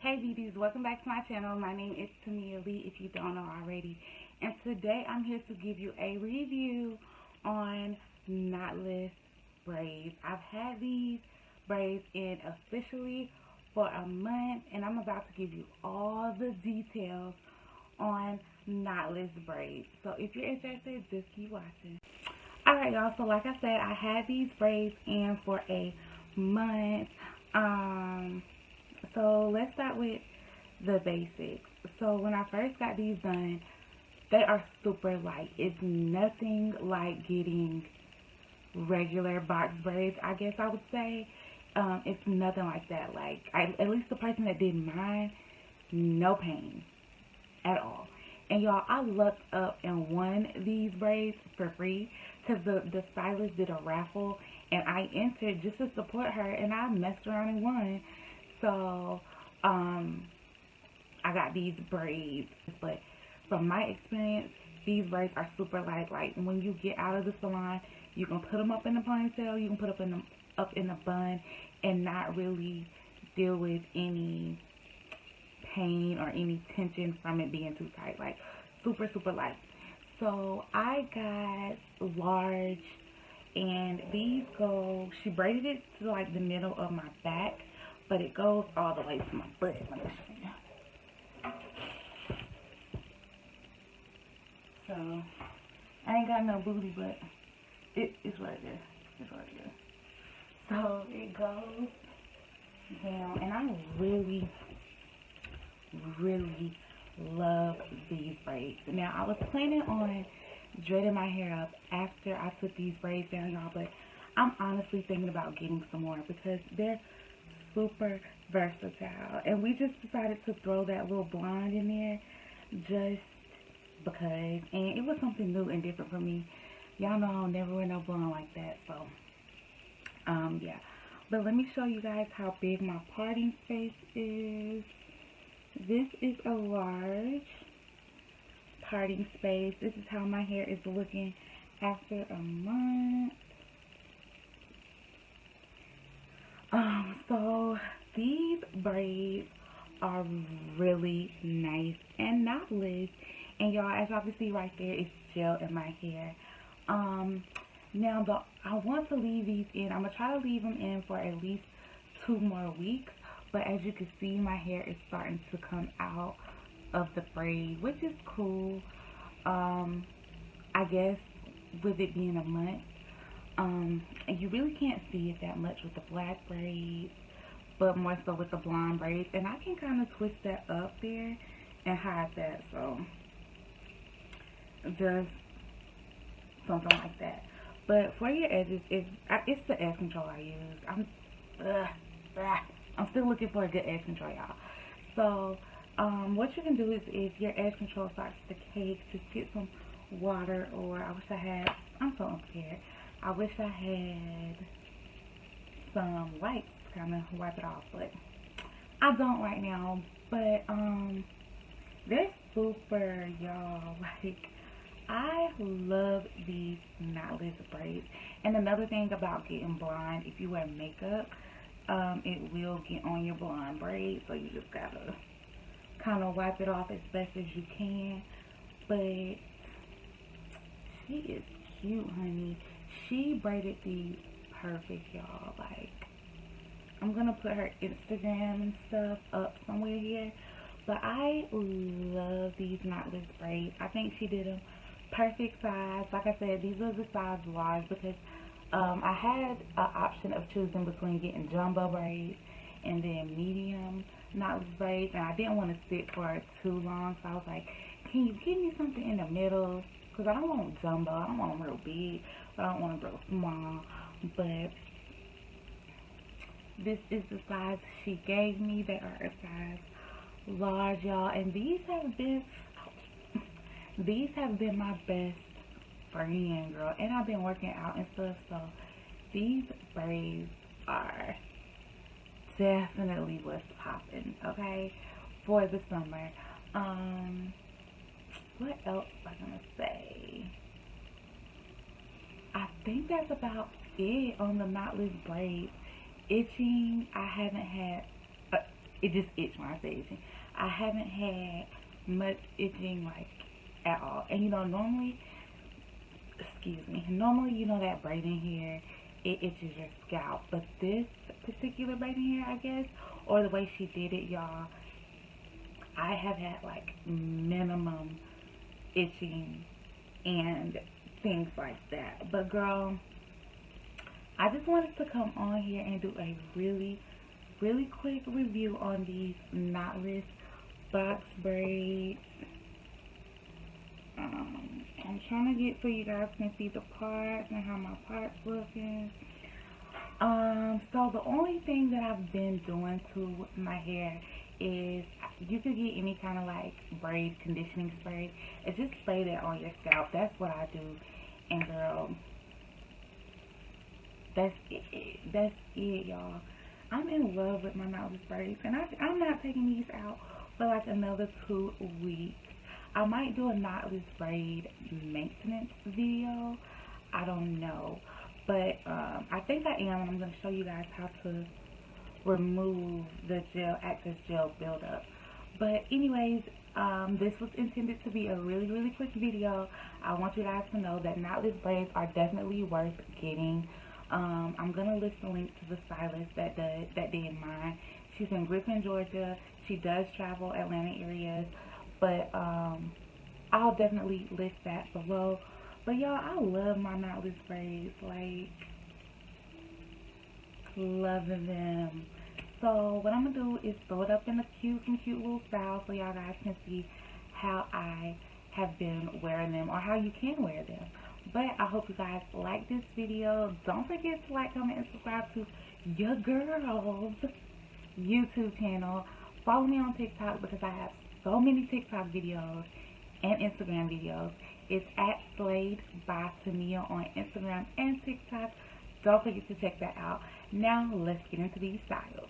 Hey beauties, welcome back to my channel. My name is Tamia Lea, if you don't know already. And today I'm here to give you a review on Knotless Braids. I've had these braids in officially for a month, and I'm about to give you all the details on Knotless Braids. So if you're interested, just keep watching. Alright y'all, so like I said, I had these braids in for a month. So let's start with the basics. So when I first got these done, they are super light. It's nothing like getting regular box braids, I guess I would say. It's nothing like that. Like, at least the person that did mine, no pain at all. And y'all, I lucked up and won these braids for free because the stylist did a raffle and I entered just to support her, and I messed around and won. So, I got these braids, but from my experience, these braids are super light. Like, when you get out of the salon, you can put them up in the ponytail, you can put them up in the bun, and not really deal with any pain or any tension from it being too tight. Like, super, super light. So, I got large, and these go, she braided it to, like, the middle of my back, but it goes all the way to my butt. Let me show you. So, I ain't got no booty, but it's what it is. It's what it is. So, it goes down, and I really, really love these braids. Now, I was planning on dreading my hair up after I took these braids down, y'all, but I'm honestly thinking about getting some more because they're super versatile, and we just decided to throw that little blonde in there just because, and it was something new and different for me. Y'all know I'll never wear no blonde like that, so yeah. But let me show you guys how big my parting space is. This is a large parting space. This is how my hair is looking after a month. So these braids are really nice and knotless. And y'all, as y'all can see right there, it's gel in my hair. Now I want to leave these in. I'm gonna try to leave them in for at least 2 more weeks. But as you can see, my hair is starting to come out of the braid, which is cool. I guess with it being a month. And you really can't see it that much with the black braids, but more so with the blonde braids. And I can kind of twist that up there and hide that, so just something like that. But for your edges, it's the edge control I use. I'm still looking for a good edge control, y'all. So what you can do is, if your edge control starts to cake, just get some water, or I wish I had, I'm so unprepared. I wish I had some wipes to kind of wipe it off, but I don't right now. But they're super, y'all. Like, I love these knotless braids. And another thing about getting blonde, if you wear makeup, it will get on your blonde braids, so you just gotta kind of wipe it off as best as you can. But she is cute, honey. She braided these perfect, y'all. Like, I'm gonna put her Instagram and stuff up somewhere here. But I love these knotless braids. I think she did a perfect size. Like I said, these are the size large because I had an option of choosing between getting jumbo braids and then medium knotless braids, and I didn't want to sit for too long, so I was like, can you give me something in the middle? Because I don't want jumbo, I don't want them real big, but I don't want them real small. But this is the size she gave me. They are a size large, y'all, and these have been my best friend, girl, and I've been working out and stuff, so these braids are definitely what's popping, okay, for the summer. What else was I gonna say? I think that's about it on the knotless braids. Itching, I haven't had it just itch when I say itching. I haven't had much itching like at all. And you know, normally, excuse me, normally you know that braiding hair, it itches your scalp. But this particular braiding hair, I guess, or the way she did it, y'all, I have had like minimum itching and things like that. But girl, I just wanted to come on here and do a really quick review on these knotless box braids. I'm trying to get so you guys can see the parts and how my parts looking. So the only thing that I've been doing to my hair is you could get any kind of like braid conditioning spray and just spray that on your scalp. That's what I do. And girl, that's it, y'all. I'm in love with my knotless braids, and I'm not taking these out for like another 2 weeks. I might do a knotless braid maintenance video. I don't know, but I think I am, and I'm going to show you guys how to remove the gel, excess gel buildup. But anyways, this was intended to be a really quick video. I want you guys to know that knotless braids are definitely worth getting. I'm gonna list the link to the stylist that did mine. She's in Griffin, Georgia. She does travel Atlanta areas, but I'll definitely list that below. But y'all, I love my knotless braids, like loving them. So what I'm gonna do is throw it up in some cute little styles so y'all guys can see how I have been wearing them, or how you can wear them. But I hope you guys like this video. Don't forget to like, comment, and subscribe to your girl's YouTube channel. Follow me on TikTok because I have so many TikTok videos and Instagram videos. It's at Slayed by Tamia on Instagram and TikTok. Don't forget to check that out. Now let's get into these styles.